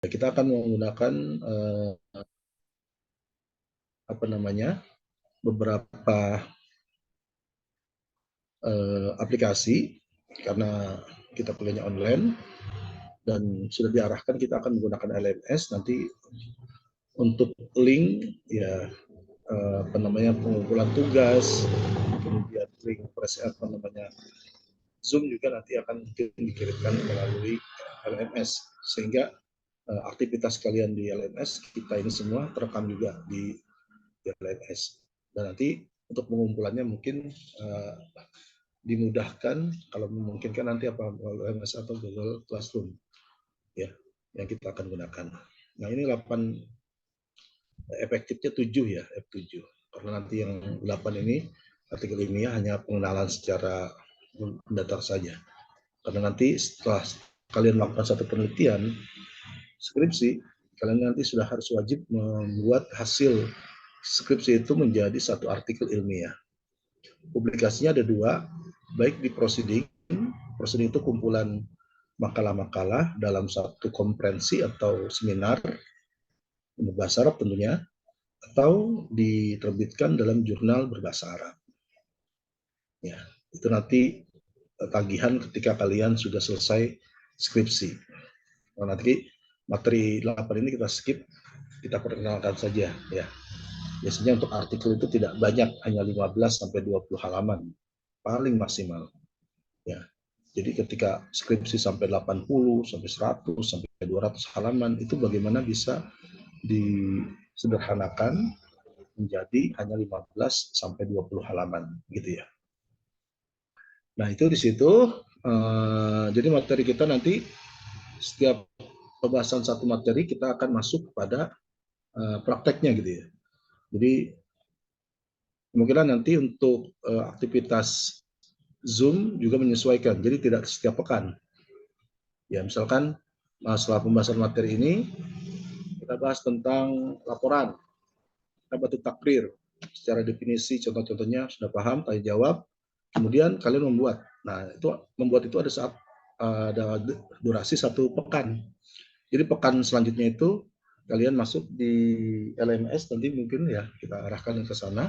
kita akan menggunakan beberapa aplikasi karena kita kuliahnya online dan sudah diarahkan kita akan menggunakan LMS nanti untuk link ya pengumpulan tugas, kemudian link Zoom juga nanti akan mungkin dikirimkan melalui LMS sehingga aktivitas kalian di LMS kita ini semua terekam juga di LMS dan nanti untuk pengumpulannya mungkin dimudahkan kalau memungkinkan nanti apa LMS atau Google Classroom ya yang kita akan gunakan. Nah ini 8 efektifnya 7 ya F7 karena nanti yang 8 ini artikel ilmiah hanya pengenalan secara mendatar saja karena nanti setelah kalian melakukan satu penelitian skripsi kalian nanti sudah harus wajib membuat hasil skripsi itu menjadi satu artikel ilmiah. Publikasinya ada 2, baik di proceeding itu kumpulan makalah-makalah dalam satu konferensi atau seminar berbahasa Arab tentunya, atau diterbitkan dalam jurnal berbahasa Arab. Ya, itu nanti tagihan ketika kalian sudah selesai skripsi. Nah, nanti materi 8 ini kita skip, kita perkenalkan saja ya. Biasanya untuk artikel itu tidak banyak, hanya 15 sampai 20 halaman paling maksimal. Ya. Jadi ketika skripsi sampai 80, sampai 100, sampai 200 halaman itu bagaimana bisa disederhanakan menjadi hanya 15 sampai 20 halaman gitu ya. Nah, itu di situ jadi materi kita nanti setiap pembahasan satu materi kita akan masuk pada prakteknya gitu ya. Jadi kemungkinan nanti untuk aktivitas Zoom juga menyesuaikan, jadi tidak setiap pekan. Ya, misalkan setelah pembahasan materi ini kita bahas tentang laporan, kita batuk takrir, secara definisi contoh-contohnya sudah paham, tanya jawab, kemudian kalian membuat. Nah, itu membuat itu ada saat ada durasi 1 pekan. Jadi pekan selanjutnya itu kalian masuk di LMS nanti mungkin ya kita arahkan ke sana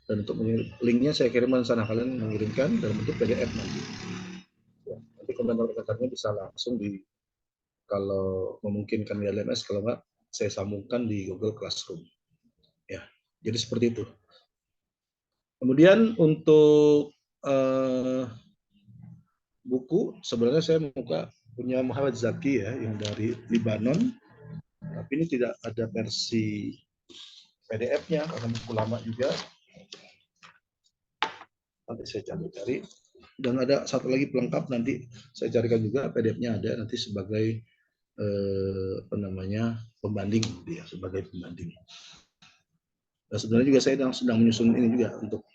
dan untuk linknya saya kirimkan ke sana kalian mengirimkan dalam bentuk PDF nanti. Ya, nanti komentar-komentarnya bisa langsung di kalau memungkinkan di LMS kalau enggak saya sambungkan di Google Classroom. Ya, jadi seperti itu. Kemudian untuk buku sebenarnya saya punya Muhammad Zaki ya yang dari Libanon, tapi ini tidak ada versi PDF-nya karena buku lama juga. Nanti saya cari-cari. Dan ada satu lagi pelengkap nanti saya carikan juga PDF-nya ada nanti sebagai pembanding ya sebagai pembanding. Dan sebenarnya juga saya sedang menyusun ini juga untuk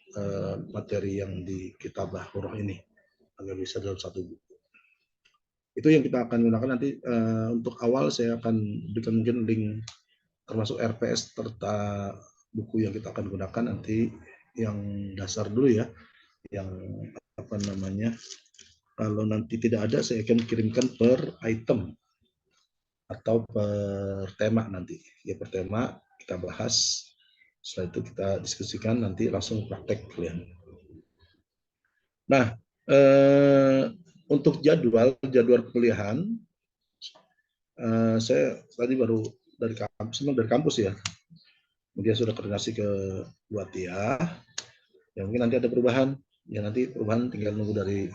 materi yang di Kitabah Huruf ini agar bisa dalam satu buku. Itu yang kita akan gunakan nanti untuk awal saya akan berikan mungkin link termasuk RPS serta buku yang kita akan gunakan nanti yang dasar dulu ya, yang kalau nanti tidak ada saya akan kirimkan per item atau per tema nanti ya, per tema kita bahas, setelah itu kita diskusikan nanti langsung praktek kalian. Nah untuk jadwal kuliahan saya tadi baru dari kampus ya, kemudian sudah koordinasi ke Buatia ya, mungkin nanti ada perubahan ya, nanti perubahan tinggal nunggu dari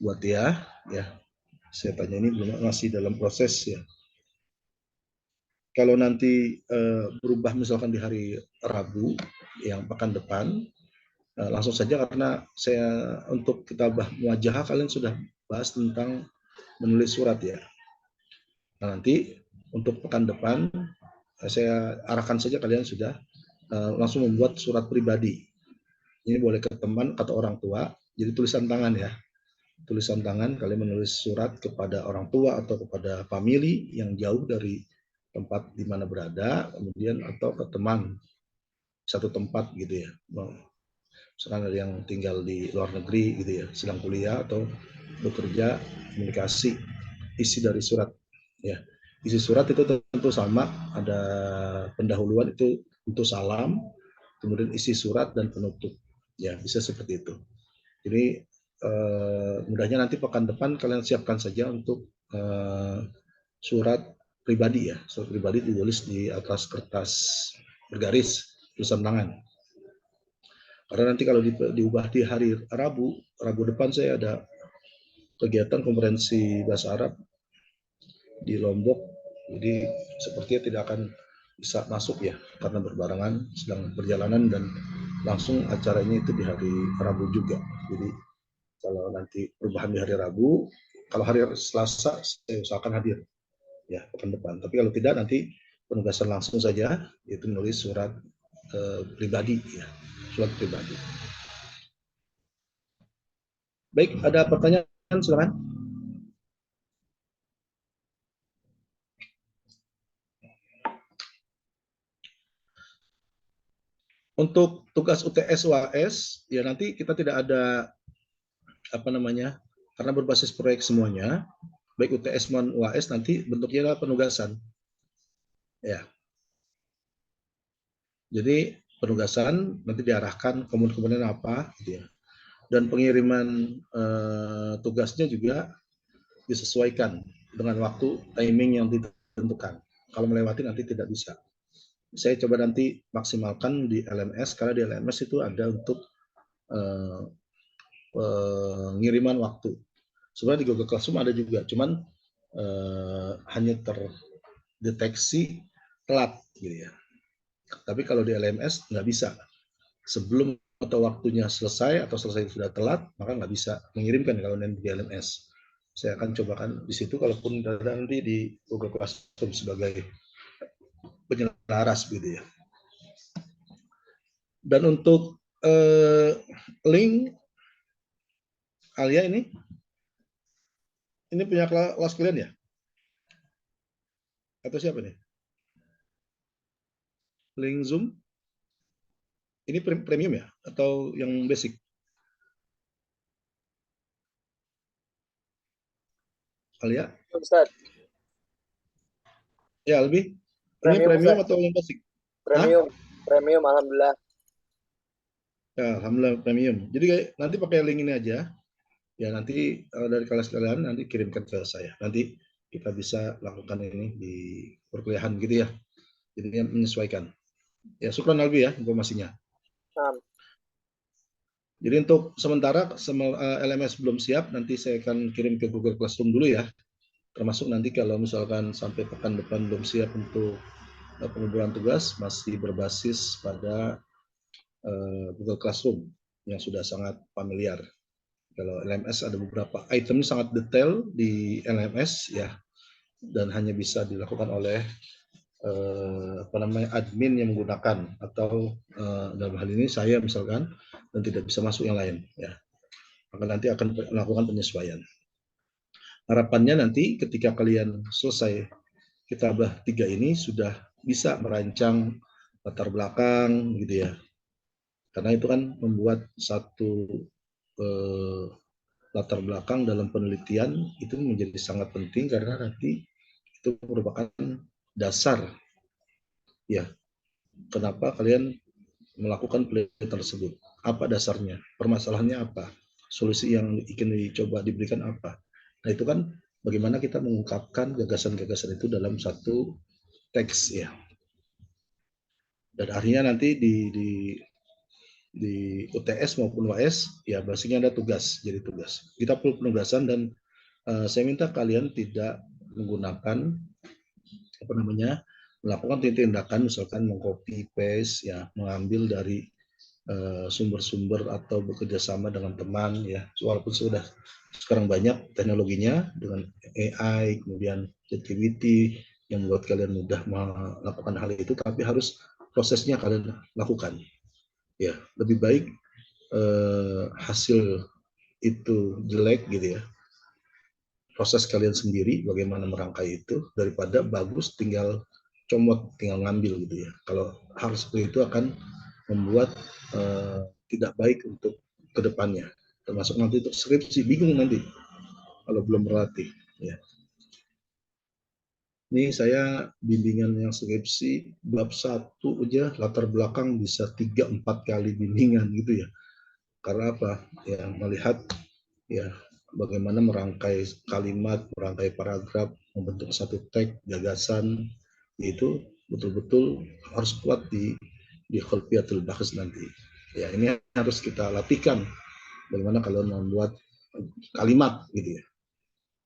Buatia ya, saya tanya ini belum, masih dalam proses ya. Kalau nanti berubah misalkan di hari Rabu yang pekan depan langsung saja karena saya untuk kitabah muwajahah kalian sudah bahas tentang menulis surat ya. Nah, nanti untuk pekan depan saya arahkan saja kalian sudah langsung membuat surat pribadi. Ini boleh ke teman atau orang tua, jadi tulisan tangan ya. Tulisan tangan kalian menulis surat kepada orang tua atau kepada family yang jauh dari tempat di mana berada, kemudian atau ke teman satu tempat gitu ya. Misalkan ada yang tinggal di luar negeri gitu ya, sedang kuliah atau bekerja, komunikasi isi dari surat ya. isi surat itu tentu sama, ada pendahuluan itu untuk salam, kemudian isi surat dan penutup. Ya, bisa seperti itu. Jadi mudahnya nanti pekan depan kalian siapkan saja untuk surat pribadi ya. Surat pribadi ditulis di atas kertas bergaris tulisan tangan. Karena nanti kalau diubah di hari Rabu, Rabu depan saya ada kegiatan konferensi bahasa Arab di Lombok, jadi sepertinya tidak akan bisa masuk ya karena berbarengan sedang perjalanan dan langsung acaranya itu di hari Rabu juga. Jadi kalau nanti perubahan di hari Rabu, kalau hari Selasa saya usahakan hadir ya pekan depan. Tapi kalau tidak nanti penugasan langsung saja, yaitu menulis surat pribadi ya, surat pribadi. Baik, ada pertanyaan silakan. Untuk tugas UTS UAS ya nanti kita tidak ada apa namanya, karena berbasis proyek semuanya, baik UTS maupun UAS nanti bentuknya adalah penugasan. Ya. Jadi penugasan nanti diarahkan komponen apa gitu ya. Dan pengiriman tugasnya juga disesuaikan dengan waktu timing yang ditentukan. Kalau melewati nanti tidak bisa. Saya coba nanti maksimalkan di LMS karena di LMS itu ada untuk pengiriman waktu. Sebenarnya di Google Classroom ada juga, cuman hanya terdeteksi telat gitu ya. Tapi kalau di LMS nggak bisa. Sebelum atau waktunya selesai atau selesai sudah telat, maka nggak bisa mengirimkan kalau di LMS. Saya akan cobakan di situ, kalaupun nanti di Google Classroom sebagai penyelaras gitu ya. Dan untuk link Alia ini punya kelas kalian ya? Atau siapa nih? Link Zoom? Ini premium ya? Atau yang basic? Alia? Ustaz. Ya, lebih. Ini Premium, premium Ustaz. atau yang basic? Premium. Hah? Premium, alhamdulillah. Ya, alhamdulillah premium. Jadi nanti pakai link ini aja. Ya, nanti dari kelas kalian nanti kirimkan ke saya. Nanti kita bisa lakukan ini di perkuliahan gitu ya. Jadi menyesuaikan. Ya, syukran Albi ya informasinya. Jadi untuk sementara LMS belum siap, nanti saya akan kirim ke Google Classroom dulu ya. Termasuk nanti kalau misalkan sampai pekan depan belum siap untuk pengumpulan tugas, masih berbasis pada Google Classroom yang sudah sangat familiar. Kalau LMS ada beberapa item sangat detail di LMS ya, dan hanya bisa dilakukan oleh admin yang menggunakan atau dalam hal ini saya misalkan, dan tidak bisa masuk yang lain ya. Maka nanti akan melakukan penyesuaian. Harapannya nanti ketika kalian selesai kitabah 3 ini sudah bisa merancang latar belakang gitu ya. Karena itu kan membuat satu latar belakang dalam penelitian itu menjadi sangat penting karena nanti itu merupakan dasar ya kenapa kalian melakukan penelitian tersebut. Apa dasarnya? Permasalahannya apa? Solusi yang ingin dicoba diberikan apa? Nah, itu kan bagaimana kita mengungkapkan gagasan-gagasan itu dalam satu teks ya. Dan akhirnya nanti di UTS maupun UAS ya basicnya ada tugas, jadi tugas. Kita perlu penugasan dan saya minta kalian tidak menggunakan melakukan tindakan misalkan mengcopy paste ya, mengambil dari sumber-sumber atau bekerja sama dengan teman ya, walaupun sudah sekarang banyak teknologinya dengan AI kemudian ChatGPT yang membuat kalian mudah melakukan hal itu, tapi harus prosesnya kalian lakukan ya. Lebih baik hasil itu jelek gitu ya, proses kalian sendiri bagaimana merangkai itu daripada bagus tinggal comot tinggal ngambil gitu ya. Kalau hal seperti itu akan membuat tidak baik untuk kedepannya, termasuk nanti untuk skripsi bingung nanti kalau belum berlatih ya. Ini saya bimbingan yang skripsi bab 1 aja latar belakang bisa 3-4 kali bimbingan gitu ya. Karena apa? Ya melihat ya bagaimana merangkai kalimat, merangkai paragraf, membentuk satu teks, gagasan, itu betul-betul harus kuat di khalqiyatul bahs nanti. Ya ini harus kita latihkan bagaimana kalau membuat kalimat gitu ya,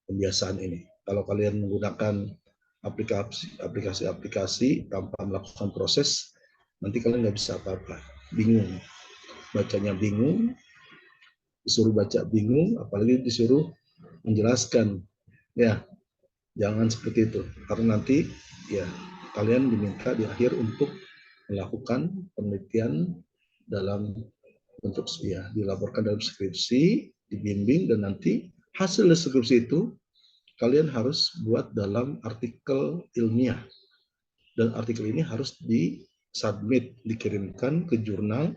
kebiasaan ini. Kalau kalian menggunakan aplikasi tanpa melakukan proses, nanti kalian nggak bisa apa-apa, bingung, bacanya bingung, disuruh baca bingung, apalagi disuruh menjelaskan. Ya, jangan seperti itu, karena nanti ya kalian diminta di akhir untuk melakukan penelitian dalam bentuk ya dilaporkan dalam skripsi, dibimbing, dan nanti hasil skripsi itu kalian harus buat dalam artikel ilmiah, dan artikel ini harus disubmit, dikirimkan ke jurnal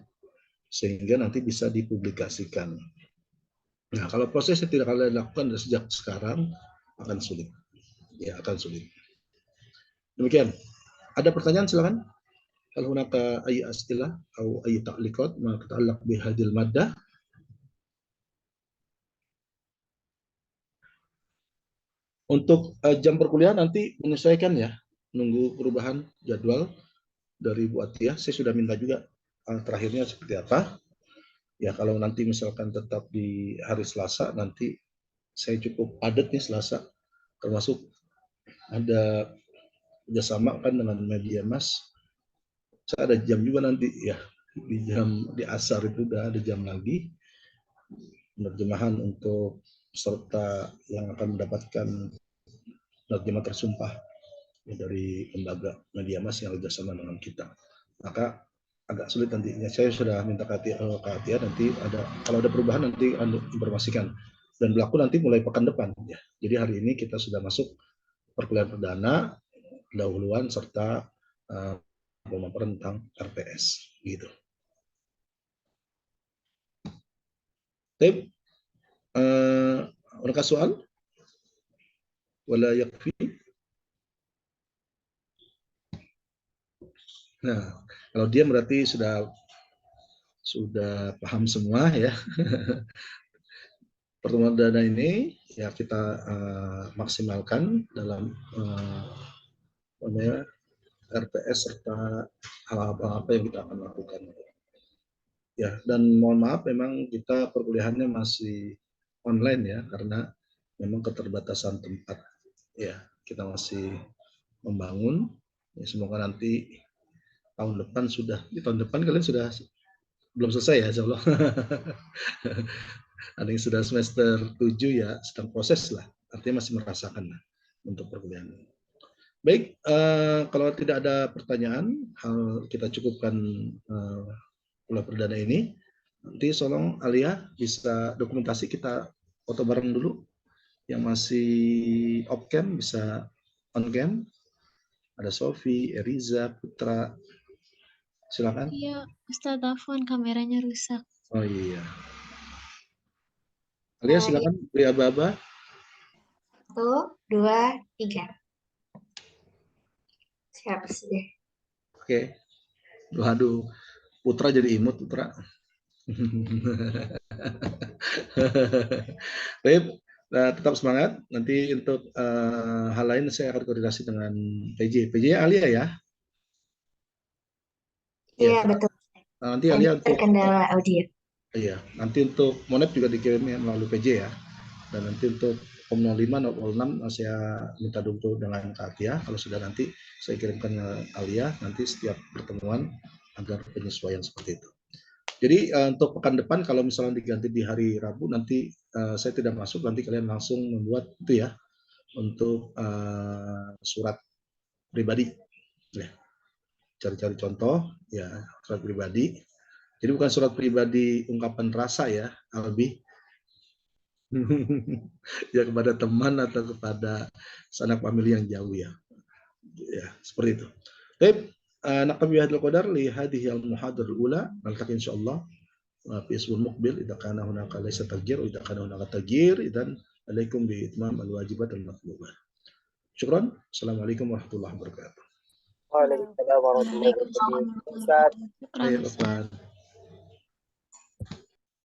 sehingga nanti bisa dipublikasikan. Nah, kalau prosesnya tidak kalian lakukan sejak sekarang, akan sulit. Ya, akan sulit. Demikian. Ada pertanyaan silakan. Hal hunaka ay as'ilah atau ay ta'liqat ma tata'allaq bihadil maddah. Untuk jam perkuliahan nanti menyesuaikan ya, nunggu perubahan jadwal dari Bu Atiyah. Saya sudah minta juga terakhirnya seperti apa. Ya kalau nanti misalkan tetap di hari Selasa, nanti saya cukup padat nih Selasa, termasuk ada kerjasama kan dengan media Mas. Saya ada jam juga nanti ya, di asar itu udah ada jam lagi penerjemahan untuk peserta yang akan mendapatkan penerjemah tersumpah ya, dari lembaga media Mas yang kerjasama dengan kita. Maka agak sulit nantinya. Saya sudah minta ke Atia nanti kalau ada perubahan nanti informasikan, dan berlaku nanti mulai pekan depan ya. Jadi hari ini kita sudah masuk perkuliahan perdana, pendahuluan serta pemaparan tentang RPS gitu. Baik, adakah soal? Wala yakfi. Nah, kalau dia berarti sudah paham semua ya. Pertemuan dana ini ya kita maksimalkan dalam RPS serta hal-hal apa yang kita akan lakukan. Ya, dan mohon maaf memang kita perkuliahannya masih online ya, karena memang keterbatasan tempat. Ya, kita masih membangun. Ya, semoga nanti tahun depan di tahun depan kalian sudah belum selesai ya, insya Allah. Ada yang sudah semester 7 ya, sedang proses lah. Artinya masih merasakan lah untuk perkuliahan. Baik, kalau tidak ada pertanyaan, kita cukupkan kuliah perdana ini. Nanti tolong Alia bisa dokumentasi kita foto bareng dulu. Yang masih off cam bisa on cam. Ada Sofi, Eriza, Putra. Silakan. Iya, Ustaz Afwan kameranya rusak. Oh iya. Alia silakan beri aba-aba. 1, 2, 3. Siap sih. Oke. Waduh, Putra jadi imut Putra. Baik, tetap semangat. Nanti untuk hal lain saya akan koordinasi dengan PJ. PJ Alia ya? Iya, betul. Nanti Alia untuk terkendala audio. Iya, nanti untuk Monet juga dikirimnya melalui PJ ya. Dan nanti untuk Om 05, 06 saya minta dulu dengan Kak Atia. Kalau sudah nanti saya kirimkan ke Alia nanti setiap pertemuan agar penyesuaian seperti itu. Jadi untuk pekan depan kalau misalnya diganti di hari Rabu nanti saya tidak masuk, nanti kalian langsung membuat itu ya untuk surat pribadi. Ya. Cari-cari contoh ya surat pribadi. Jadi bukan surat pribadi ungkapan rasa ya, Albi. Ya kepada teman atau kepada sanak famili yang jauh ya. Ya, seperti itu. Baik, naqbi hadal qadar li hadhihi al-muhadarah al-ula, naltaqi insyaallah fi isbul muqbil idza kana hunaka laysa taghyir wa idza kana hunaka taghyir idzan alaikum bi itmam al-wajibat al-matlubat. Syukron. Assalamualaikum warahmatullahi wabarakatuh. Waalaikumsalam warahmatullahi wabarakatuh. Ustaz. Ayo, Ustaz.